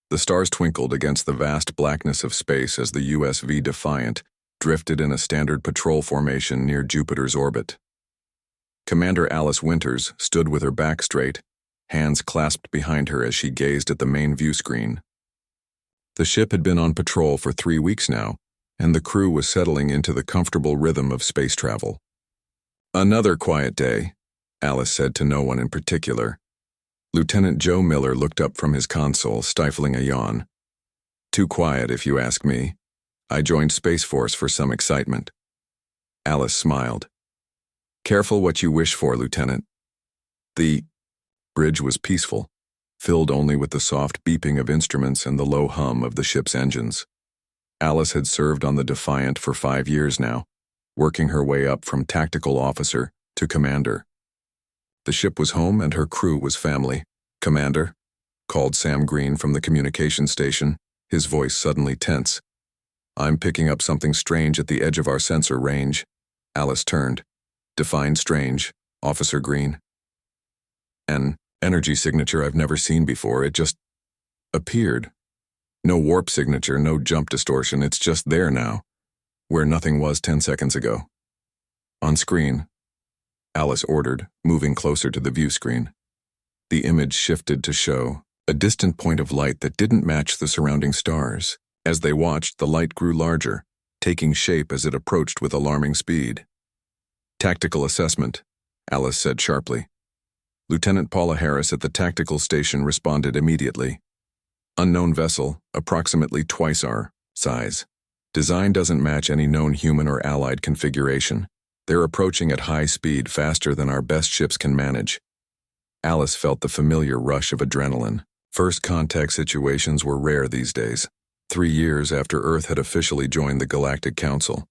The stars twinkled against the vast blackness of space as the USV Defiant drifted in a standard patrol formation near Jupiter's orbit. Commander Alice Winters stood with her back straight, hands clasped behind her as she gazed at the main view screen. The ship had been on patrol for 3 weeks now, and the crew was settling into the comfortable rhythm of space travel. "Another quiet day," Alice said to no one in particular. Lieutenant Joe Miller looked up from his console, stifling a yawn. "Too quiet, if you ask me. I joined Space Force for some excitement." Alice smiled. "Careful what you wish for, Lieutenant." The bridge was peaceful, filled only with the soft beeping of instruments and the low hum of the ship's engines. Alice had served on the Defiant for 5 years now, working her way up from tactical officer to commander. The ship was home and her crew was family. "Commander," called Sam Green from the communication station, his voice suddenly tense. "I'm picking up something strange at the edge of our sensor range." Alice turned. "Define strange, Officer Green." "An energy signature I've never seen before. It just appeared. No warp signature, no jump distortion, it's just there now, where nothing was 10 seconds ago." "On screen," Alice ordered, moving closer to the view screen. The image shifted to show a distant point of light that didn't match the surrounding stars. As they watched, the light grew larger, taking shape as it approached with alarming speed. "Tactical assessment," Alice said sharply. Lieutenant Paula Harris at the tactical station responded immediately. "Unknown vessel, approximately twice our size. Design doesn't match any known human or allied configuration. They're approaching at high speed, faster than our best ships can manage." Alice felt the familiar rush of adrenaline. First contact situations were rare these days. 3 years after Earth had officially joined the Galactic Council,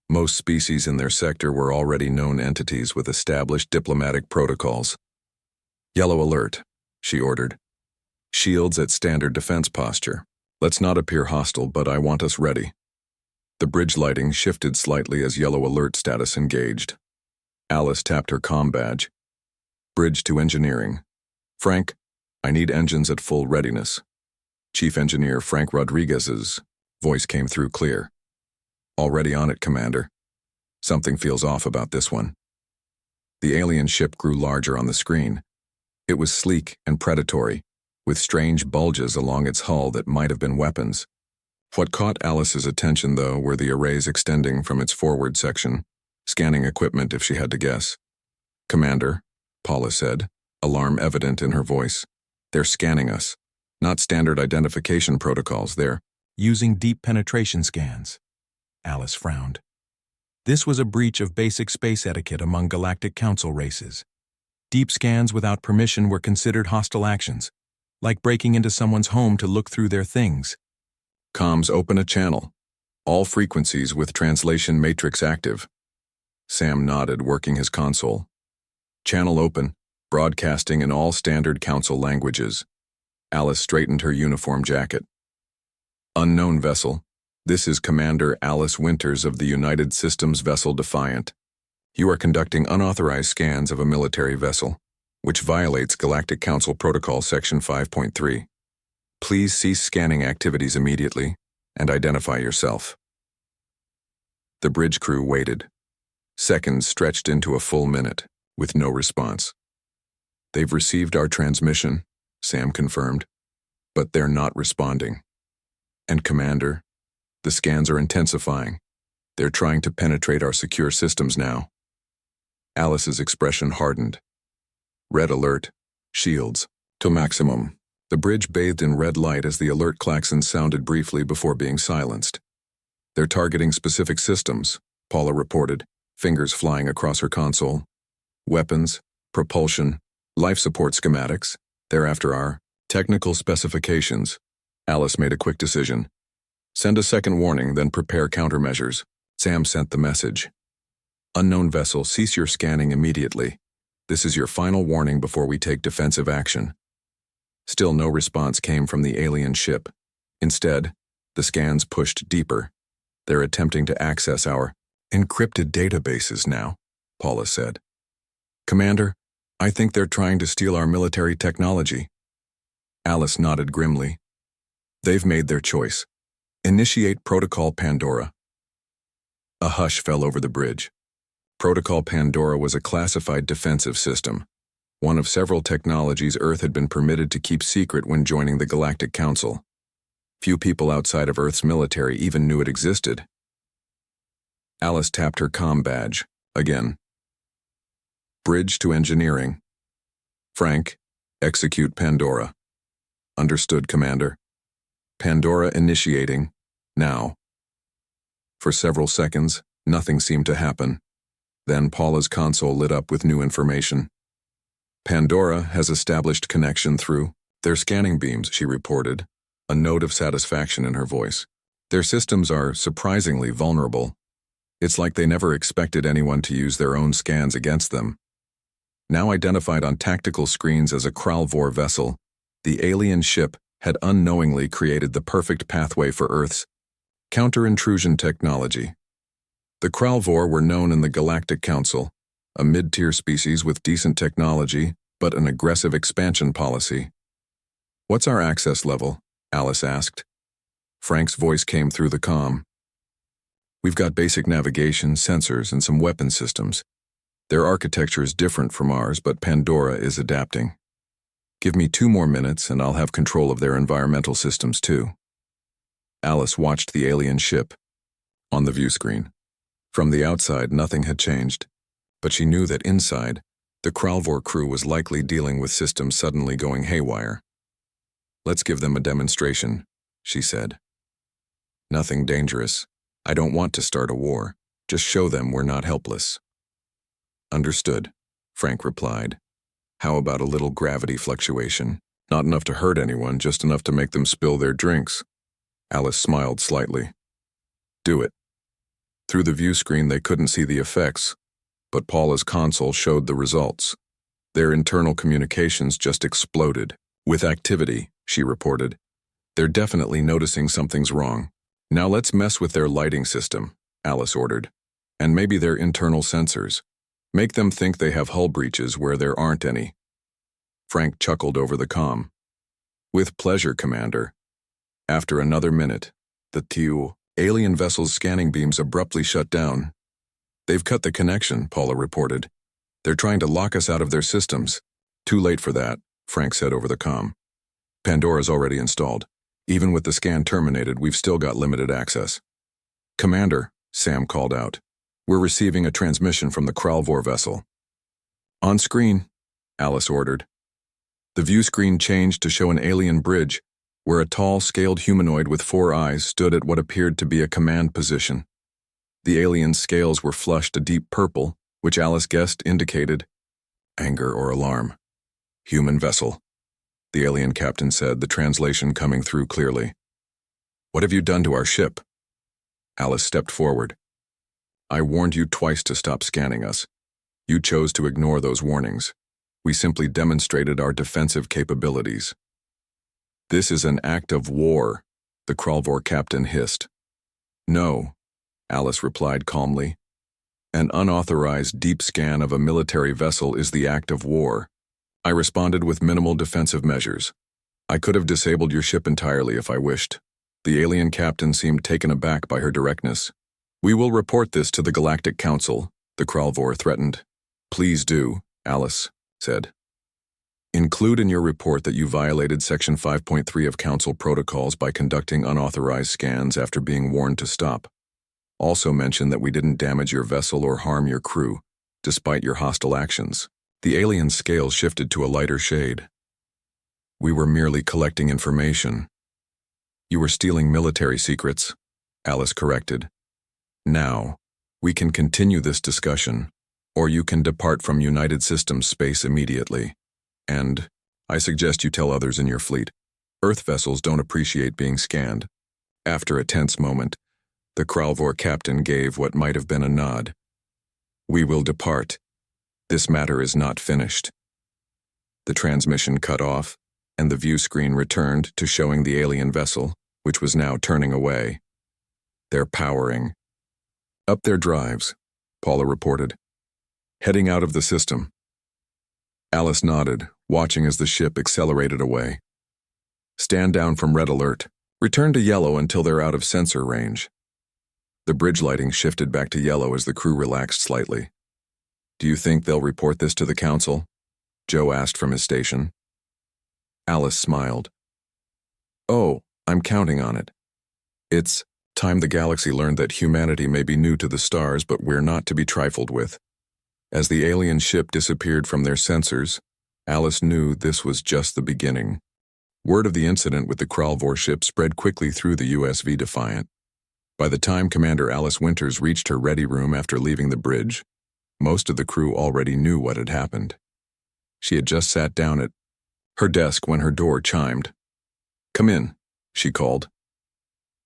most species in their sector were already known entities with established diplomatic protocols. "Yellow alert," she ordered. "Shields at standard defense posture. Let's not appear hostile, but I want us ready." The bridge lighting shifted slightly as yellow alert status engaged. Alice tapped her comm badge. "Bridge to engineering. Frank, I need engines at full readiness." Chief Engineer Frank Rodriguez's voice came through clear. "Already on it, Commander. Something feels off about this one." The alien ship grew larger on the screen. It was sleek and predatory, with strange bulges along its hull that might have been weapons. What caught Alice's attention, though, were the arrays extending from its forward section, scanning equipment if she had to guess. "Commander," Paula said, alarm evident in her voice. "They're scanning us. Not standard identification protocols, they're using deep penetration scans." Alice frowned. This was a breach of basic space etiquette among Galactic Council races. Deep scans without permission were considered hostile actions, like breaking into someone's home to look through their things. "Comms, open a channel. All frequencies with translation matrix active." Sam nodded, working his console. "Channel open, broadcasting in all standard council languages." Alice straightened her uniform jacket. "Unknown vessel. This is Commander Alice Winters of the United Systems vessel Defiant. You are conducting unauthorized scans of a military vessel, which violates Galactic Council Protocol Section 5.3. Please cease scanning activities immediately and identify yourself." The bridge crew waited. Seconds stretched into a full minute, with no response. "They've received our transmission," Sam confirmed, "but they're not responding. And Commander, the scans are intensifying. They're trying to penetrate our secure systems now." Alice's expression hardened. "Red alert. Shields to maximum." The bridge bathed in red light as the alert klaxon sounded briefly before being silenced. "They're targeting specific systems," Paula reported, fingers flying across her console. "Weapons, propulsion, life support schematics. They're after our technical specifications." Alice made a quick decision. "Send a second warning, then prepare countermeasures." Sam sent the message. "Unknown vessel, cease your scanning immediately. This is your final warning before we take defensive action." Still no response came from the alien ship. Instead, the scans pushed deeper. "They're attempting to access our encrypted databases now," Paula said. "Commander, I think they're trying to steal our military technology." Alice nodded grimly. They've made their choice. Initiate Protocol Pandora. A hush fell over the bridge. Protocol Pandora was a classified defensive system, one of several technologies Earth had been permitted to keep secret when joining the Galactic Council. Few people outside of Earth's military even knew it existed. Alice tapped her comm badge. Again. Bridge to engineering. Frank, execute Pandora. Understood, Commander. Pandora initiating. Now. For several seconds, nothing seemed to happen. Then Paula's console lit up with new information. Pandora has established connection through their scanning beams, she reported, a note of satisfaction in her voice. Their systems are surprisingly vulnerable. It's like they never expected anyone to use their own scans against them. Now identified on tactical screens as a Kralvor vessel, the alien ship had unknowingly created the perfect pathway for Earth's counter-intrusion technology. The Kralvor were known in the Galactic Council, a mid-tier species with decent technology, but an aggressive expansion policy. What's our access level? Alice asked. Frank's voice came through the comm. We've got basic navigation, sensors, and some weapon systems. Their architecture is different from ours, but Pandora is adapting. Give me 2 more minutes and I'll have control of their environmental systems too. Alice watched the alien ship on the view screen. From the outside, nothing had changed, but she knew that inside, the Kralvor crew was likely dealing with systems suddenly going haywire. Let's give them a demonstration, she said. Nothing dangerous. I don't want to start a war. Just show them we're not helpless. Understood, Frank replied. How about a little gravity fluctuation? Not enough to hurt anyone, just enough to make them spill their drinks. Alice smiled slightly. Do it. Through the view screen they couldn't see the effects, but Paula's console showed the results. Their internal communications just exploded. With activity, she reported. They're definitely noticing something's wrong. Now let's mess with their lighting system, Alice ordered. And maybe their internal sensors. Make them think they have hull breaches where there aren't any. Frank chuckled over the comm. With pleasure, Commander. After another minute, the two alien vessel's scanning beams abruptly shut down. They've cut the connection, Paula reported. They're trying to lock us out of their systems. Too late for that, Frank said over the comm. Pandora's already installed. Even with the scan terminated, we've still got limited access. Commander, Sam called out. We're receiving a transmission from the Kralvor vessel. On screen, Alice ordered. The view screen changed to show an alien bridge, where a tall, scaled humanoid with 4 eyes stood at what appeared to be a command position. The alien's scales were flushed a deep purple, which Alice guessed indicated anger or alarm. Human vessel, the alien captain said, the translation coming through clearly. What have you done to our ship? Alice stepped forward. I warned you twice to stop scanning us. You chose to ignore those warnings. We simply demonstrated our defensive capabilities. This is an act of war, the Kralvor captain hissed. No, Alice replied calmly. An unauthorized deep scan of a military vessel is the act of war. I responded with minimal defensive measures. I could have disabled your ship entirely if I wished. The alien captain seemed taken aback by her directness. We will report this to the Galactic Council, the Kralvor threatened. Please do, Alice said. Include in your report that you violated Section 5.3 of Council protocols by conducting unauthorized scans after being warned to stop. Also mention that we didn't damage your vessel or harm your crew, despite your hostile actions. The alien's scales shifted to a lighter shade. We were merely collecting information. You were stealing military secrets, Alice corrected. Now, we can continue this discussion, or you can depart from United Systems space immediately. And I suggest you tell others in your fleet. Earth vessels don't appreciate being scanned. After a tense moment, the Kralvor captain gave what might have been a nod. We will depart. This matter is not finished. The transmission cut off, and the view screen returned to showing the alien vessel, which was now turning away. They're powering up their drives, Paula reported. Heading out of the system. Alice nodded, watching as the ship accelerated away. Stand down from red alert, Return to yellow until they're out of sensor range. The bridge lighting shifted back to yellow as the crew relaxed slightly. Do you think they'll report this to the council? Joe asked from his station. Alice smiled. Oh, I'm counting on it. It's time the galaxy learned that humanity may be new to the stars, but we're not to be trifled with. As the alien ship disappeared from their sensors, Alice knew this was just the beginning. Word of the incident with the Kral Warship spread quickly through the USV Defiant. By the time Commander Alice Winters reached her ready room after leaving the bridge, most of the crew already knew what had happened. She had just sat down at her desk when her door chimed. Come in, she called.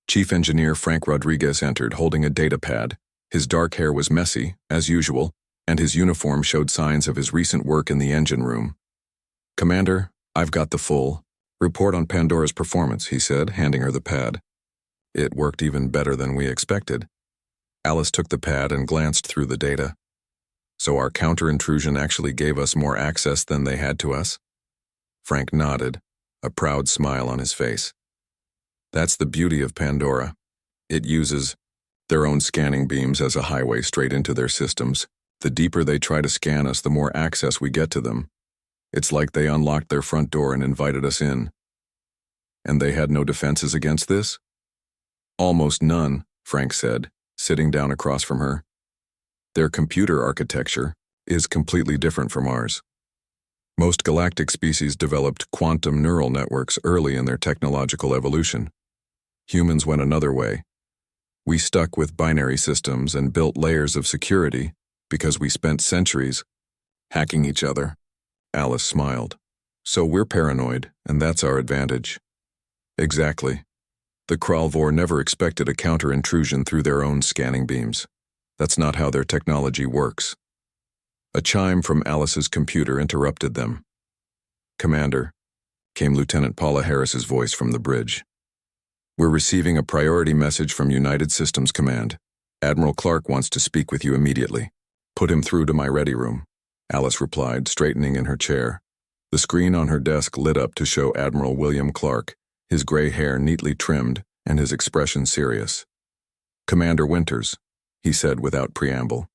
Chief Engineer Frank Rodriguez entered, holding a data pad. His dark hair was messy, as usual, and his uniform showed signs of his recent work in the engine room. Commander, I've got the full report on Pandora's performance, he said, handing her the pad. It worked even better than we expected. Alice took the pad and glanced through the data. So our counter-intrusion actually gave us more access than they had to us? Frank nodded, a proud smile on his face. That's the beauty of Pandora. It uses their own scanning beams as a highway straight into their systems. The deeper they try to scan us, the more access we get to them. It's like they unlocked their front door and invited us in. And they had no defenses against this? Almost none, Frank said, sitting down across from her. Their computer architecture is completely different from ours. Most galactic species developed quantum neural networks early in their technological evolution. Humans went another way. We stuck with binary systems and built layers of security because we spent centuries hacking each other. Alice smiled. So we're paranoid, and that's our advantage. Exactly. The Kral War never expected a counter-intrusion through their own scanning beams. That's not how their technology works. A chime from Alice's computer interrupted them. Commander, came Lieutenant Paula Harris's voice from the bridge. We're receiving a priority message from United Systems Command. Admiral Clark wants to speak with you immediately. Put him through to my ready room, Alice replied, straightening in her chair. The screen on her desk lit up to show Admiral William Clark, his gray hair neatly trimmed and his expression serious. Commander Winters, he said without preamble.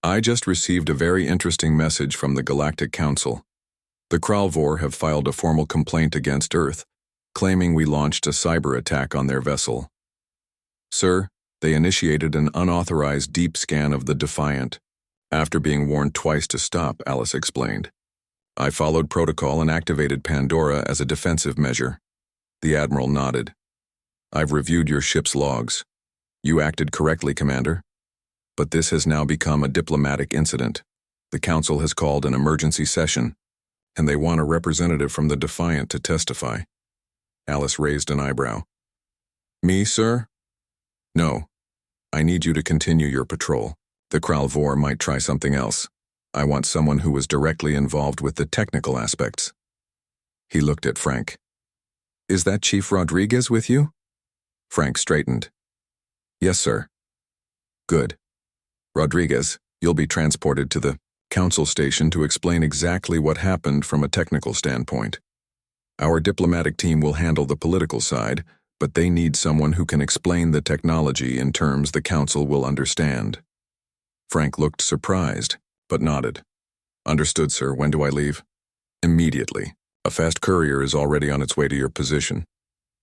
I just received a very interesting message from the Galactic Council. The Kral War have filed a formal complaint against Earth, claiming we launched a cyber attack on their vessel. Sir, they initiated an unauthorized deep scan of the Defiant. After being warned twice to stop, Alice explained. I followed protocol and activated Pandora as a defensive measure. The Admiral nodded. I've reviewed your ship's logs. You acted correctly, Commander. But this has now become a diplomatic incident. The Council has called an emergency session, and they want a representative from the Defiant to testify. Alice raised an eyebrow. Me, sir? No. I need you to continue your patrol. The Kral War might try something else. I want someone who was directly involved with the technical aspects. He looked at Frank. Is that Chief Rodriguez with you? Frank straightened. Yes, sir. Good. Rodriguez, you'll be transported to the Council station to explain exactly what happened from a technical standpoint. Our diplomatic team will handle the political side, but they need someone who can explain the technology in terms the Council will understand. Frank looked surprised, but nodded. Understood, sir. When do I leave? Immediately. A fast courier is already on its way to your position.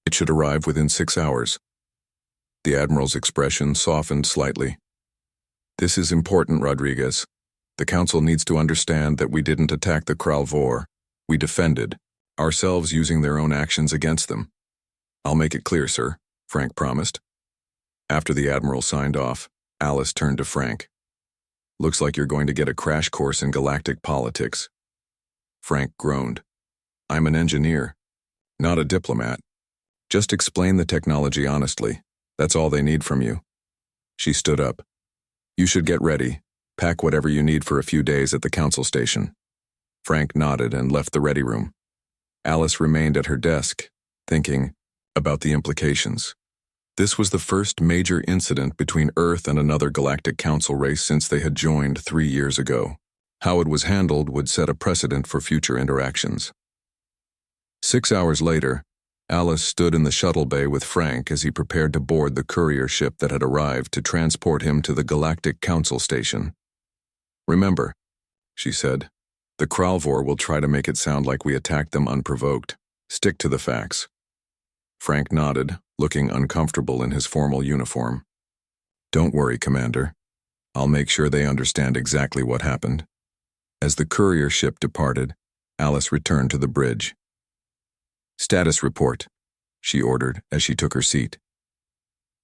It should arrive within 6 hours. The Admiral's expression softened slightly. This is important, Rodriguez. The Council needs to understand that we didn't attack the Kral War. We defended, ourselves using their own actions against them. I'll make it clear, sir, Frank promised. After the Admiral signed off, Alice turned to Frank. Looks like you're going to get a crash course in galactic politics. Frank groaned. I'm an engineer, not a diplomat. Just explain the technology honestly. That's all they need from you. She stood up. You should get ready. Pack whatever you need for a few days at the Council station. Frank nodded and left the ready room. Alice remained at her desk, thinking about the implications. This was the first major incident between Earth and another Galactic Council race since they had joined 3 years ago. How it was handled would set a precedent for future interactions. 6 hours later, Alice stood in the shuttle bay with Frank as he prepared to board the courier ship that had arrived to transport him to the Galactic Council station. "Remember," she said, "the Kralvor will try to make it sound like we attacked them unprovoked. Stick to the facts." Frank nodded, looking uncomfortable in his formal uniform. "Don't worry, Commander. I'll make sure they understand exactly what happened." As the courier ship departed, Alice returned to the bridge. "Status report," she ordered as she took her seat.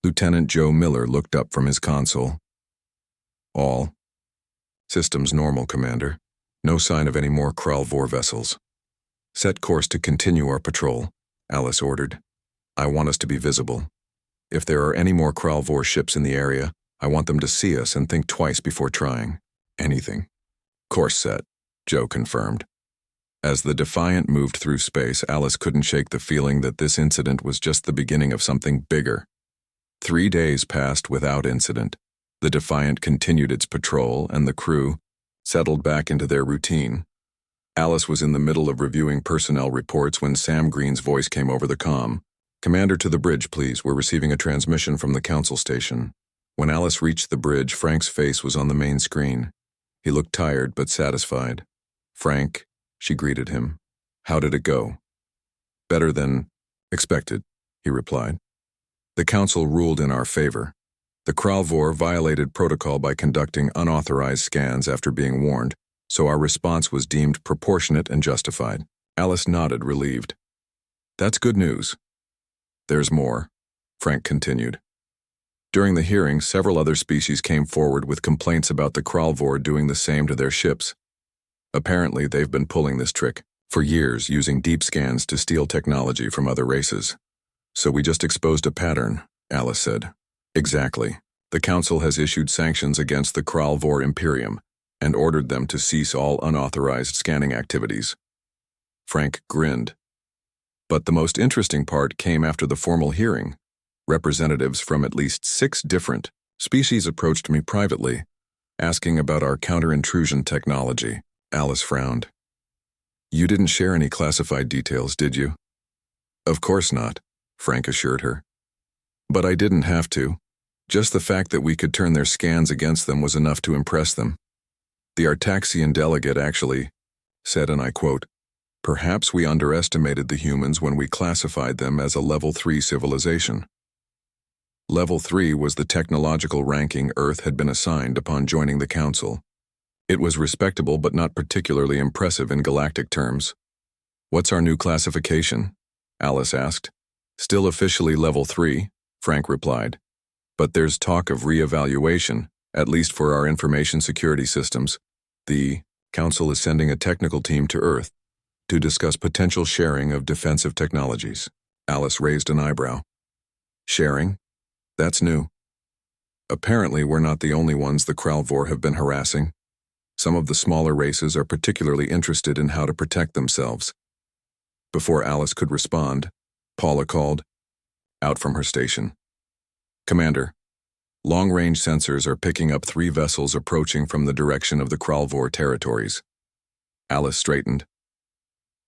Lieutenant Joe Miller looked up from his console. "All systems normal, Commander. No sign of any more Kralvor vessels." "Set course to continue our patrol," Alice ordered. "I want us to be visible. If there are any more Kralvor ships in the area, I want them to see us and think twice before trying anything." "Course set," Joe confirmed. As the Defiant moved through space, Alice couldn't shake the feeling that this incident was just the beginning of something bigger. 3 days passed without incident. The Defiant continued its patrol, and the crew settled back into their routine. Alice was in the middle of reviewing personnel reports when Sam Green's voice came over the comm. "Commander, to the bridge, please. We're receiving a transmission from the council station." When Alice reached the bridge, Frank's face was on the main screen. He looked tired but satisfied. "Frank," she greeted him. "How did it go?" "Better than expected," he replied. "The council ruled in our favor. The Kralvor violated protocol by conducting unauthorized scans after being warned, so our response was deemed proportionate and justified." Alice nodded, relieved. "That's good news." "There's more," Frank continued. "During the hearing, several other species came forward with complaints about the Kralvor doing the same to their ships. Apparently, they've been pulling this trick for years, using deep scans to steal technology from other races. So we just exposed a pattern," Alice said. "Exactly. The Council has issued sanctions against the Kralvor Imperium and ordered them to cease all unauthorized scanning activities." Frank grinned. "But the most interesting part came after the formal hearing. Representatives from at least 6 different species approached me privately, asking about our counter-intrusion technology." Alice frowned. "You didn't share any classified details, did you?" "Of course not," Frank assured her. "But I didn't have to. Just the fact that we could turn their scans against them was enough to impress them. The Artaxian delegate actually said, and I quote, 'Perhaps we underestimated the humans when we classified them as a Level 3 civilization.' Level 3 was the technological ranking Earth had been assigned upon joining the Council. It was respectable but not particularly impressive in galactic terms. "What's our new classification?" Alice asked. "Still officially Level 3, Frank replied. "But there's talk of re-evaluation, at least for our information security systems. The Council is sending a technical team to Earth to discuss potential sharing of defensive technologies." Alice raised an eyebrow. "Sharing? That's new. Apparently we're not the only ones the Kralvor have been harassing. Some of the smaller races are particularly interested in how to protect themselves." Before Alice could respond, Paula called out from her station. "Commander, long-range sensors are picking up 3 vessels approaching from the direction of the Kralvor territories." Alice straightened.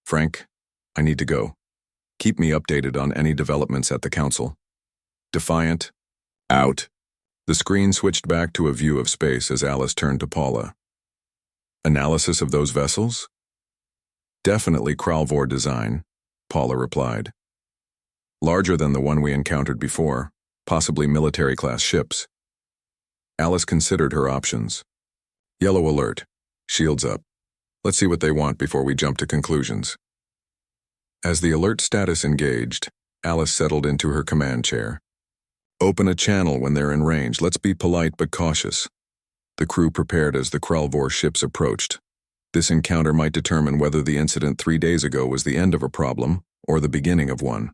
"Frank, I need to go. Keep me updated on any developments at the Council." Defiant, out. The screen switched back to a view of space as Alice turned to Paula. "Analysis of those vessels?" "Definitely Kralvor design," Paula replied. "Larger than the one we encountered before, possibly military-class ships." Alice considered her options. "Yellow alert. Shields up. Let's see what they want before we jump to conclusions." As the alert status engaged, Alice settled into her command chair. "Open a channel when they're in range. Let's be polite but cautious." The crew prepared as the Kralvor ships approached. This encounter might determine whether the incident 3 days ago was the end of a problem or the beginning of one.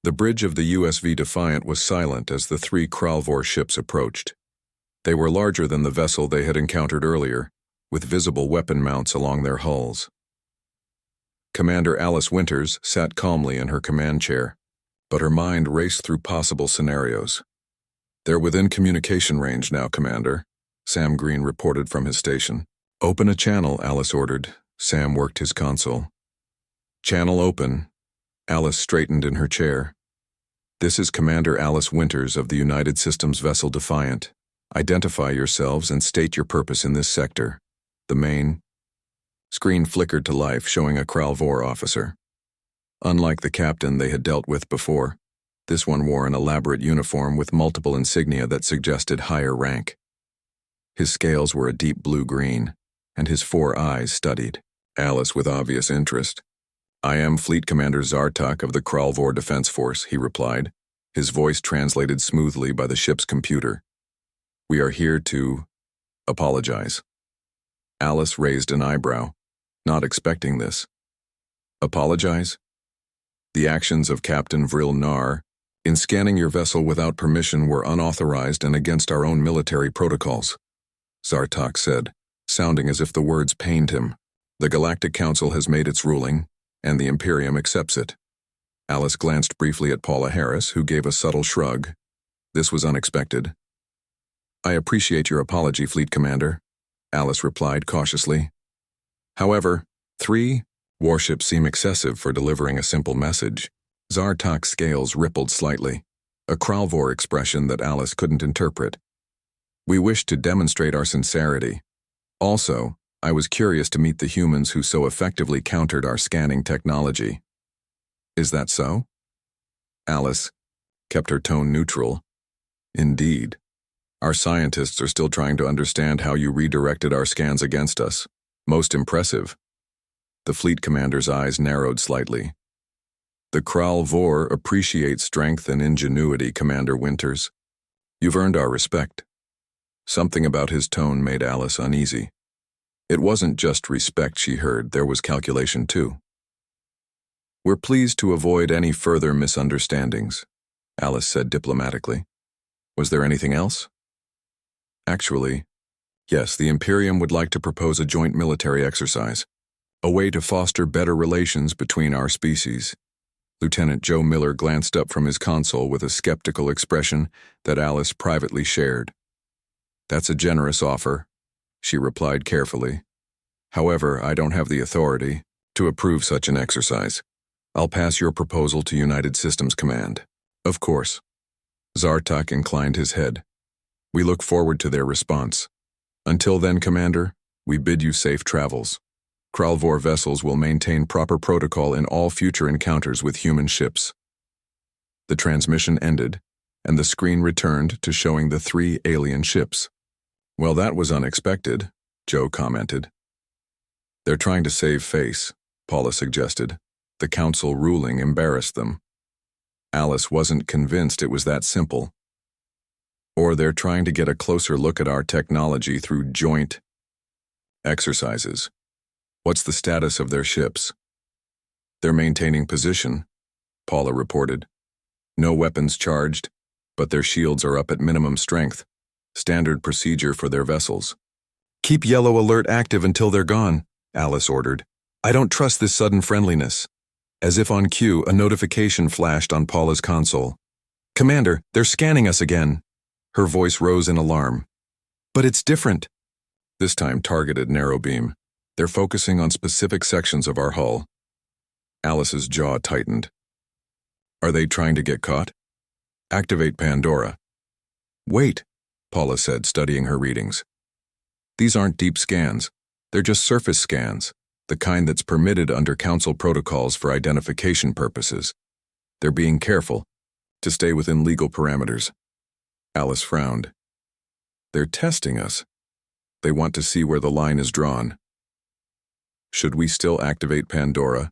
The bridge of the USV Defiant was silent as the 3 Kralvor ships approached. They were larger than the vessel they had encountered earlier, with visible weapon mounts along their hulls. Commander Alice Winters sat calmly in her command chair, but her mind raced through possible scenarios. "They're within communication range now, Commander," Sam Green reported from his station. "Open a channel," Alice ordered. Sam worked his console. "Channel open. Alice straightened in her chair. This is Commander Alice Winters of the United Systems vessel Defiant. Identify yourselves and state your purpose in this sector. The main screen flickered to life, showing a Kralvor officer. Unlike the captain they had dealt with before, this one wore an elaborate uniform with multiple insignia that suggested higher rank. His scales were a deep blue-green, and his 4 eyes studied Alice with obvious interest. I am Fleet Commander Zartok of the Kralvor Defense Force, he replied, his voice translated smoothly by the ship's computer. We are here to apologize. Alice raised an eyebrow, not expecting this. Apologize? The actions of Captain Vril Nar in scanning your vessel without permission were unauthorized and against our own military protocols, Zartok said, sounding as if the words pained him. The Galactic Council has made its ruling, and the Imperium accepts it. Alice glanced briefly at Paula Harris, who gave a subtle shrug. This was unexpected. I appreciate your apology, Fleet Commander, Alice replied cautiously. However, 3 warships seem excessive for delivering a simple message. Zartok's scales rippled slightly, a Kralvor expression that Alice couldn't interpret. We wish to demonstrate our sincerity. Also, I was curious to meet the humans who so effectively countered our scanning technology. Is that so? Alice kept her tone neutral. Indeed. Our scientists are still trying to understand how you redirected our scans against us. Most impressive. The fleet commander's eyes narrowed slightly. The Kralvor appreciate strength and ingenuity, Commander Winters. You've earned our respect. Something about his tone made Alice uneasy. It wasn't just respect she heard, there was calculation too. We're pleased to avoid any further misunderstandings, Alice said diplomatically. Was there anything else? Actually, yes, the Imperium would like to propose a joint military exercise, a way to foster better relations between our species. Lieutenant Joe Miller glanced up from his console with a skeptical expression that Alice privately shared. That's a generous offer, she replied carefully. However, I don't have the authority to approve such an exercise. I'll pass your proposal to United Systems Command. Of course. Zartok inclined his head. We look forward to their response. Until then, Commander, we bid you safe travels. Kralvor vessels will maintain proper protocol in all future encounters with human ships. The transmission ended, and the screen returned to showing the 3 alien ships. Well, that was unexpected, Joe commented. They're trying to save face, Paula suggested. The council ruling embarrassed them. Alice wasn't convinced it was that simple. Or they're trying to get a closer look at our technology through joint exercises. What's the status of their ships? They're maintaining position, Paula reported. No weapons charged, but their shields are up at minimum strength, standard procedure for their vessels. Keep yellow alert active until they're gone, Alice ordered. I don't trust this sudden friendliness. As if on cue, a notification flashed on Paula's console. Commander, they're scanning us again. Her voice rose in alarm. But it's different. This time targeted narrow beam. They're focusing on specific sections of our hull. Alice's jaw tightened. Are they trying to get caught? Activate Pandora. Wait, Paula said, studying her readings. These aren't deep scans. They're just surface scans, the kind that's permitted under Council protocols for identification purposes. They're being careful, to stay within legal parameters. Alice frowned. They're testing us. They want to see where the line is drawn. Should we still activate Pandora?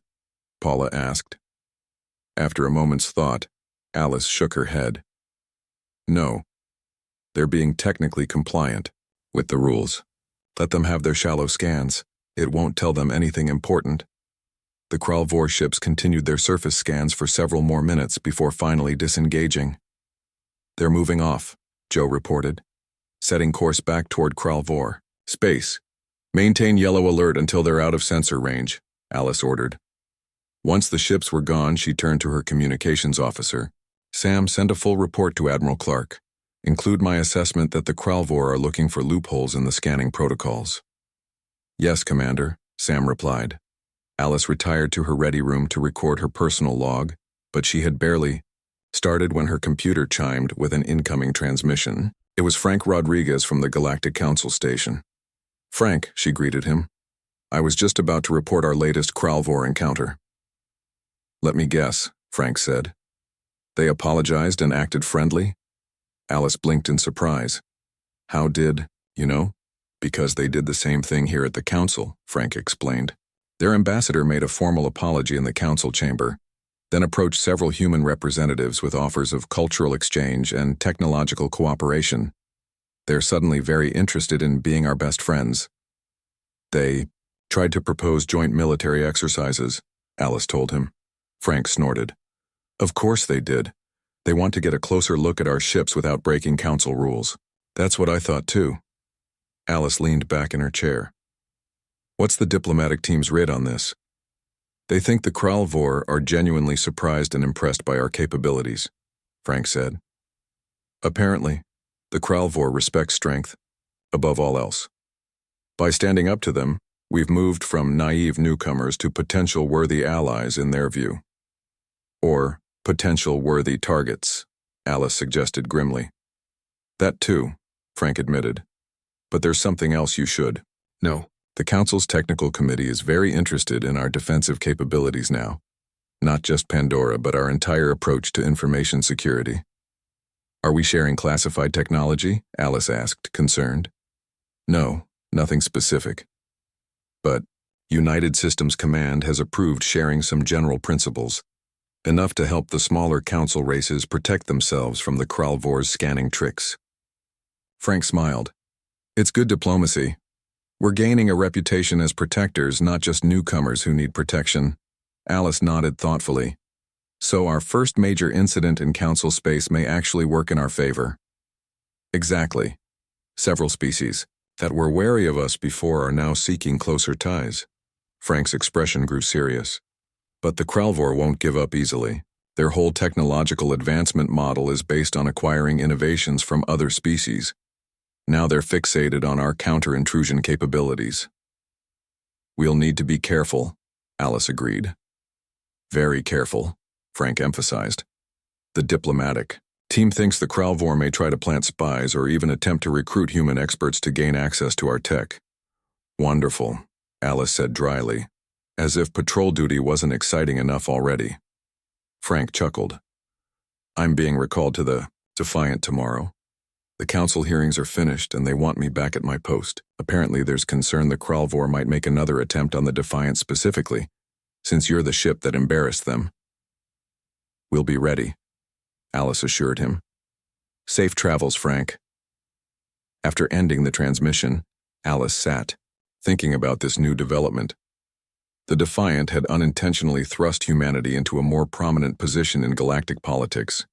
Paula asked. After a moment's thought, Alice shook her head. No. They're being technically compliant with the rules. Let them have their shallow scans. It won't tell them anything important. The Kralvor ships continued their surface scans for several more minutes before finally disengaging. They're moving off, Joe reported, setting course back toward Kralvor. Space. Maintain yellow alert until they're out of sensor range, Alice ordered. Once the ships were gone, she turned to her communications officer. Sam, send a full report to Admiral Clark. Include my assessment that the Kralvor are looking for loopholes in the scanning protocols. Yes, Commander, Sam replied. Alice retired to her ready room to record her personal log, but she had barely started when her computer chimed with an incoming transmission. It was Frank Rodriguez from the Galactic Council station. "Frank," she greeted him. "I was just about to report our latest Kralvor encounter." "Let me guess," Frank said. "They apologized and acted friendly?" Alice blinked in surprise. "How did, you know?" "Because they did the same thing here at the council," Frank explained. "Their ambassador made a formal apology in the council chamber, then approached several human representatives with offers of cultural exchange and technological cooperation. They're suddenly very interested in being our best friends. They tried to propose joint military exercises," Alice told him. Frank snorted. "Of course they did. They want to get a closer look at our ships without breaking council rules." "That's what I thought too." Alice leaned back in her chair. "What's the diplomatic team's read on this?" "They think the Kralvor are genuinely surprised and impressed by our capabilities," Frank said. "Apparently, the Kralvor respect strength, above all else. By standing up to them, we've moved from naive newcomers to potential worthy allies in their view. Or potential worthy targets," Alice suggested grimly. "That too," Frank admitted. "But there's something else you should know. The Council's technical committee is very interested in our defensive capabilities now. Not just Pandora, but our entire approach to information security." "Are we sharing classified technology?" Alice asked, concerned. "No, nothing specific. But United Systems Command has approved sharing some general principles, enough to help the smaller council races protect themselves from the Kralvor's scanning tricks." Frank smiled. "It's good diplomacy. We're gaining a reputation as protectors, not just newcomers who need protection." Alice nodded thoughtfully. "So our first major incident in council space may actually work in our favor." "Exactly. Several species that were wary of us before are now seeking closer ties." Frank's expression grew serious. "But the Kralvor won't give up easily. Their whole technological advancement model is based on acquiring innovations from other species. Now they're fixated on our counter-intrusion capabilities." "We'll need to be careful," Alice agreed. "Very careful," Frank emphasized. "The diplomatic team thinks the Kralvor may try to plant spies or even attempt to recruit human experts to gain access to our tech." "Wonderful," Alice said dryly, as if patrol duty wasn't exciting enough already. Frank chuckled. "I'm being recalled to the Defiant tomorrow. The council hearings are finished and they want me back at my post. Apparently there's concern the Kralvor might make another attempt on the Defiant specifically, since you're the ship that embarrassed them." "We'll be ready," Alice assured him. "Safe travels, Frank." After ending the transmission, Alice sat, thinking about this new development. The Defiant had unintentionally thrust humanity into a more prominent position in galactic politics.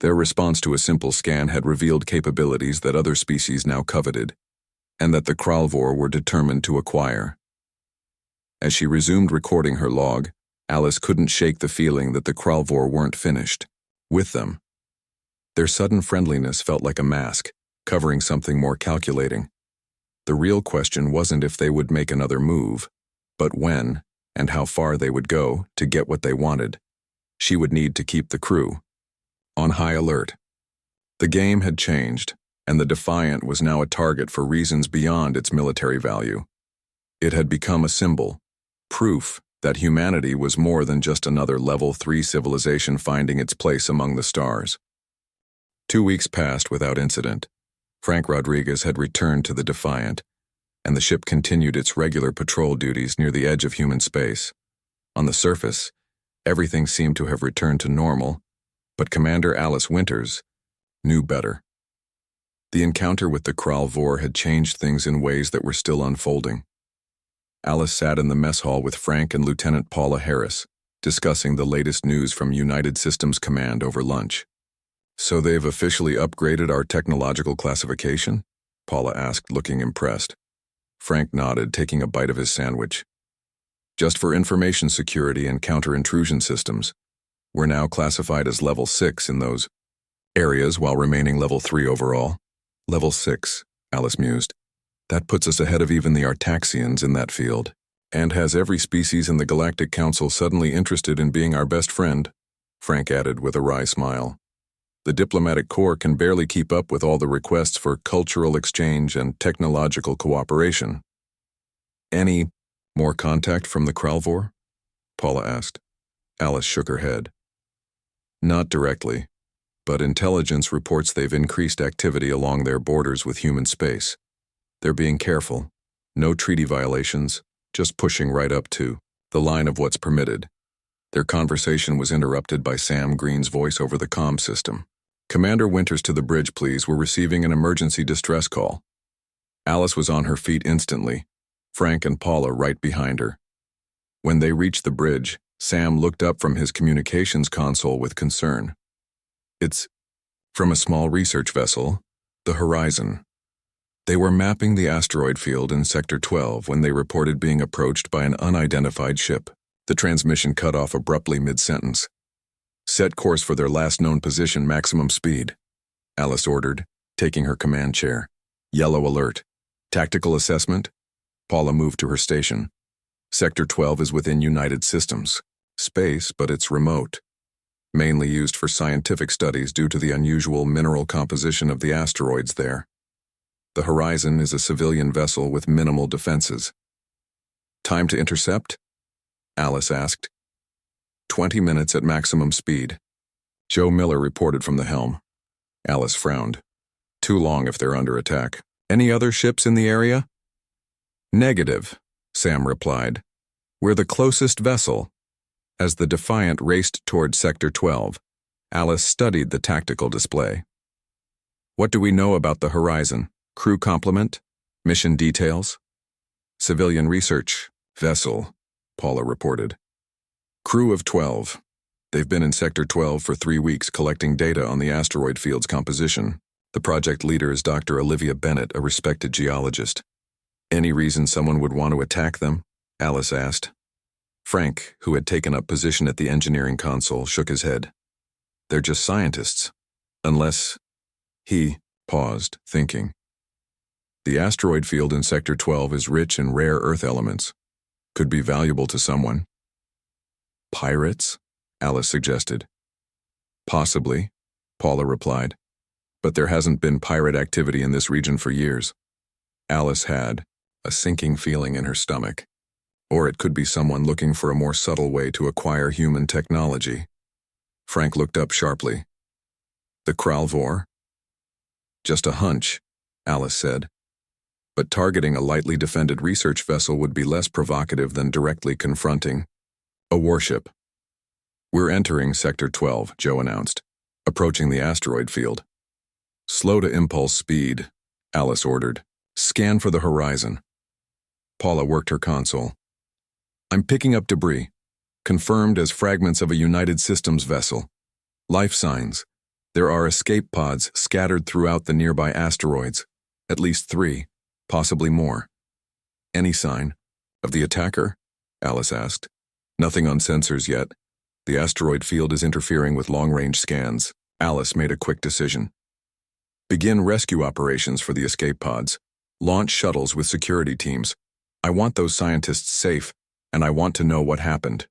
Their response to a simple scan had revealed capabilities that other species now coveted, and that the Kralvor were determined to acquire. As she resumed recording her log, Alice couldn't shake the feeling that the Kralvor weren't finished with them. Their sudden friendliness felt like a mask, covering something more calculating. The real question wasn't if they would make another move, but when and how far they would go to get what they wanted. She would need to keep the crew on high alert. The game had changed, and the Defiant was now a target for reasons beyond its military value. It had become a symbol, proof that humanity was more than just another Level 3 civilization finding its place among the stars. 2 weeks passed without incident. Frank Rodriguez had returned to the Defiant, and the ship continued its regular patrol duties near the edge of human space. On the surface, everything seemed to have returned to normal, but Commander Alice Winters knew better. The encounter with the Kralvor had changed things in ways that were still unfolding. Alice sat in the mess hall with Frank and Lieutenant Paula Harris, discussing the latest news from United Systems Command over lunch. "So they've officially upgraded our technological classification?" Paula asked, looking impressed. Frank nodded, taking a bite of his sandwich. "Just for information security and counter-intrusion systems. We're now classified as Level 6 in those areas while remaining Level 3 overall." "Level 6, Alice mused. "That puts us ahead of even the Artaxians in that field." And has every species in the Galactic Council suddenly interested in being our best friend? Frank added with a wry smile. The diplomatic corps can barely keep up with all the requests for cultural exchange and technological cooperation. Any more contact from the Kralvor? Paula asked. Alice shook her head. Not directly, but intelligence reports they've increased activity along their borders with human space. They're being careful. No treaty violations, just pushing right up to the line of what's permitted. Their conversation was interrupted by Sam Green's voice over the comm system. Commander Winters, to the bridge, please. We're receiving an emergency distress call. Alice was on her feet instantly, Frank and Paula right behind her. When they reached the bridge, Sam looked up from his communications console with concern. It's from a small research vessel, the Horizon. They were mapping the asteroid field in Sector 12 when they reported being approached by an unidentified ship. The transmission cut off abruptly mid-sentence. Set course for their last known position, maximum speed, Alice ordered, taking her command chair. Yellow alert. Tactical assessment? Paula moved to her station. Sector 12 is within United Systems. Space, but it's remote. Mainly used for scientific studies due to the unusual mineral composition of the asteroids there. The Horizon is a civilian vessel with minimal defenses. Time to intercept? Alice asked. 20 minutes at maximum speed. Joe Miller reported from the helm. Alice frowned. Too long if they're under attack. Any other ships in the area? Negative, Sam replied. We're the closest vessel. As the Defiant raced toward Sector 12, Alice studied the tactical display. What do we know about the Horizon? Crew complement? Mission details? Civilian research. Vessel, Paula reported. Crew of 12. They've been in Sector 12 for 3 weeks collecting data on the asteroid field's composition. The project leader is Dr. Olivia Bennett, a respected geologist. Any reason someone would want to attack them? Alice asked. Frank, who had taken up position at the engineering console, shook his head. They're just scientists. Unless... He paused, thinking. The asteroid field in Sector 12 is rich in rare Earth elements. Could be valuable to someone. Pirates? Alice suggested. Possibly, Paula replied. But there hasn't been pirate activity in this region for years. Alice had a sinking feeling in her stomach. Or it could be someone looking for a more subtle way to acquire human technology. Frank looked up sharply. The Kralvor? Just a hunch, Alice said. But targeting a lightly defended research vessel would be less provocative than directly confronting a warship. We're entering Sector 12, Joe announced, approaching the asteroid field. Slow to impulse speed, Alice ordered. Scan for the Horizon. Paula worked her console. I'm picking up debris, confirmed as fragments of a United Systems vessel. Life signs. There are escape pods scattered throughout the nearby asteroids, at least 3, possibly more. Any sign of the attacker? Alice asked. Nothing on sensors yet. The asteroid field is interfering with long-range scans. Alice made a quick decision. Begin rescue operations for the escape pods. Launch shuttles with security teams. I want those scientists safe, and I want to know what happened.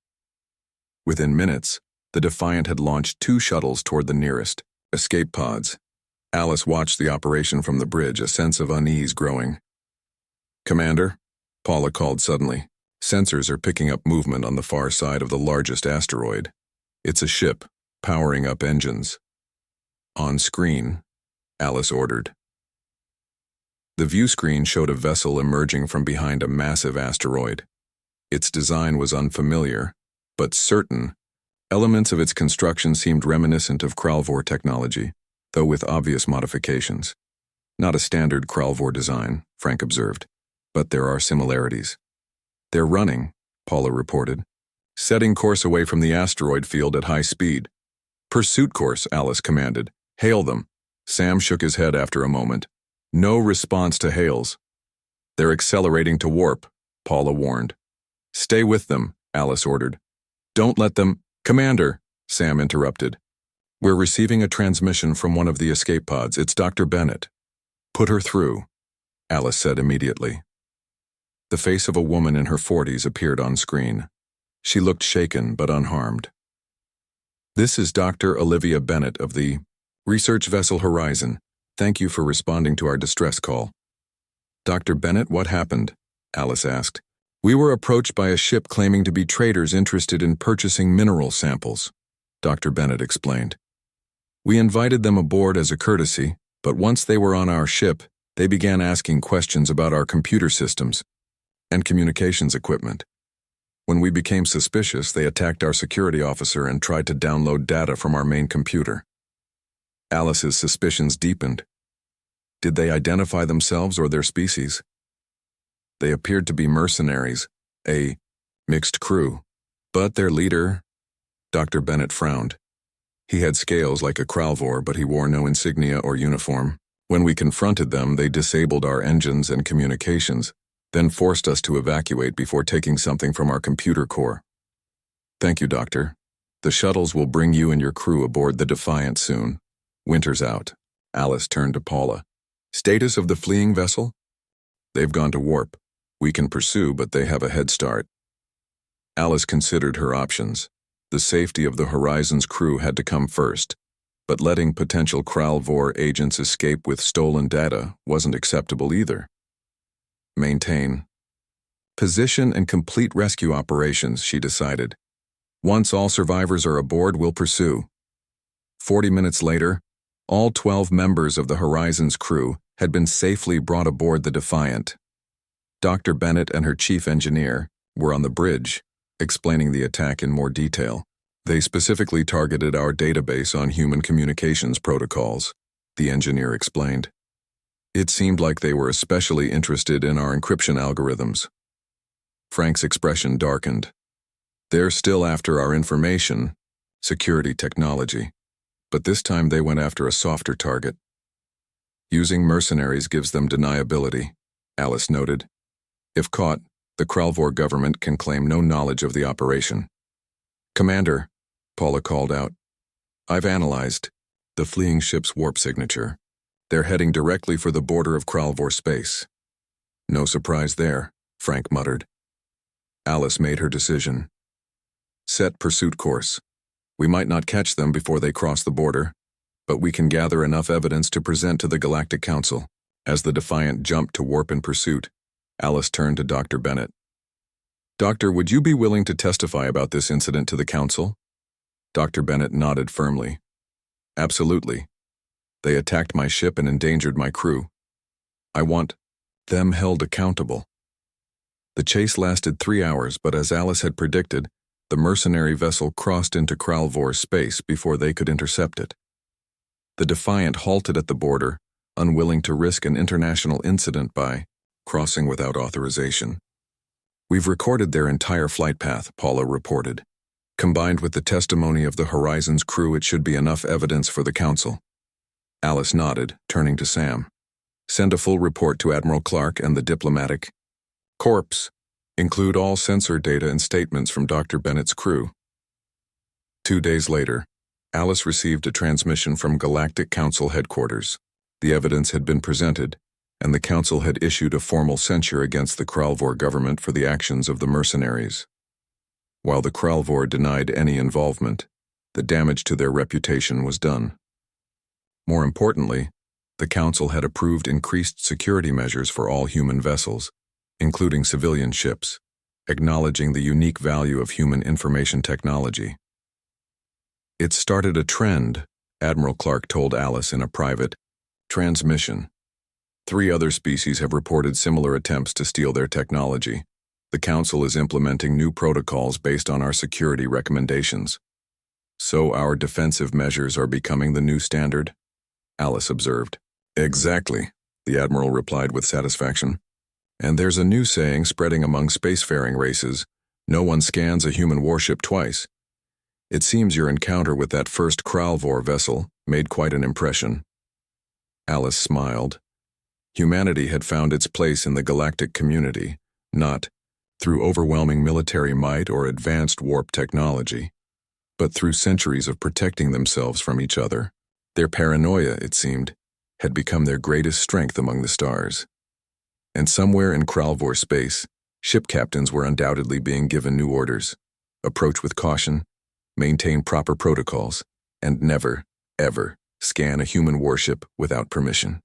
Within minutes, the Defiant had launched 2 shuttles toward the nearest escape pods. Alice watched the operation from the bridge, a sense of unease growing. Commander, Paula called suddenly. Sensors are picking up movement on the far side of the largest asteroid. It's a ship, powering up engines. On screen, Alice ordered. The view screen showed a vessel emerging from behind a massive asteroid. Its design was unfamiliar, but certain. Elements of its construction seemed reminiscent of Kralvor technology, though with obvious modifications. Not a standard Kralvor design, Frank observed, but there are similarities. They're running, Paula reported. Setting course away from the asteroid field at high speed. Pursuit course, Alice commanded. Hail them. Sam shook his head after a moment. No response to hails. They're accelerating to warp, Paula warned. Stay with them, Alice ordered. Don't let them... Commander, Sam interrupted. We're receiving a transmission from one of the escape pods. It's Dr. Bennett. Put her through, Alice said immediately. The face of a woman in her 40s appeared on screen. She looked shaken but unharmed. "This is Dr. Olivia Bennett of the Research Vessel Horizon. Thank you for responding to our distress call." "Dr. Bennett, what happened?" Alice asked. "We were approached by a ship claiming to be traders interested in purchasing mineral samples," Dr. Bennett explained. "We invited them aboard as a courtesy, but once they were on our ship, they began asking questions about our computer systems and communications equipment. When we became suspicious, they attacked our security officer and tried to download data from our main computer." Alice's suspicions deepened. Did they identify themselves or their species? They appeared to be mercenaries, a mixed crew, but their leader, Dr. Bennett frowned. He had scales like a Kralvor, but he wore no insignia or uniform. When we confronted them, they disabled our engines and communications, then forced us to evacuate before taking something from our computer core. "Thank you, Doctor. The shuttles will bring you and your crew aboard the Defiant soon. Winter's out." Alice turned to Paula. "Status of the fleeing vessel?" "They've gone to warp. We can pursue, but they have a head start." Alice considered her options. The safety of the Horizon's crew had to come first, but letting potential Kralvor agents escape with stolen data wasn't acceptable either. Maintain position and complete rescue operations, she decided. Once all survivors are aboard, we'll pursue. 40 minutes later, all 12 members of the Horizon's crew had been safely brought aboard the Defiant. Dr. Bennett and her chief engineer were on the bridge, explaining the attack in more detail. "They specifically targeted our database on human communications protocols," the engineer explained. "It seemed like they were especially interested in our encryption algorithms." Frank's expression darkened. "They're still after our information, security technology, but this time they went after a softer target. Using mercenaries gives them deniability," Alice noted. "If caught, the Kralvor government can claim no knowledge of the operation." "Commander," Paula called out, "I've analyzed the fleeing ship's warp signature. They're heading directly for the border of Kralvor space." "No surprise there," Frank muttered. Alice made her decision. "Set pursuit course. We might not catch them before they cross the border, but we can gather enough evidence to present to the Galactic Council." As the Defiant jumped to warp in pursuit, Alice turned to Dr. Bennett. "Doctor, would you be willing to testify about this incident to the Council?" Dr. Bennett nodded firmly. "Absolutely. They attacked my ship and endangered my crew. I want them held accountable." The chase lasted 3 hours, but as Alice had predicted, the mercenary vessel crossed into Kralvor space before they could intercept it. The Defiant halted at the border, unwilling to risk an international incident by crossing without authorization. "We've recorded their entire flight path," Paula reported. "Combined with the testimony of the Horizon's crew, it should be enough evidence for the Council." Alice nodded, turning to Sam. "Send a full report to Admiral Clark and the diplomatic corps. Include all sensor data and statements from Dr. Bennett's crew." 2 days later, Alice received a transmission from Galactic Council headquarters. The evidence had been presented, and the Council had issued a formal censure against the Kralvor government for the actions of the mercenaries. While the Kralvor denied any involvement, the damage to their reputation was done. More importantly, the Council had approved increased security measures for all human vessels, including civilian ships, acknowledging the unique value of human information technology. "It started a trend," Admiral Clark told Alice in a private transmission. "3 other species have reported similar attempts to steal their technology. The Council is implementing new protocols based on our security recommendations. So our defensive measures are becoming the new standard?" Alice observed. "Exactly," the Admiral replied with satisfaction. "And there's a new saying spreading among spacefaring races: no one scans a human warship twice. It seems your encounter with that first Kralvor vessel made quite an impression." Alice smiled. Humanity had found its place in the galactic community, not through overwhelming military might or advanced warp technology, but through centuries of protecting themselves from each other. Their paranoia, it seemed, had become their greatest strength among the stars. And somewhere in Kralvor space, Ship captains were undoubtedly being given new orders. Approach with caution, maintain proper protocols, and never, ever scan a human warship without permission.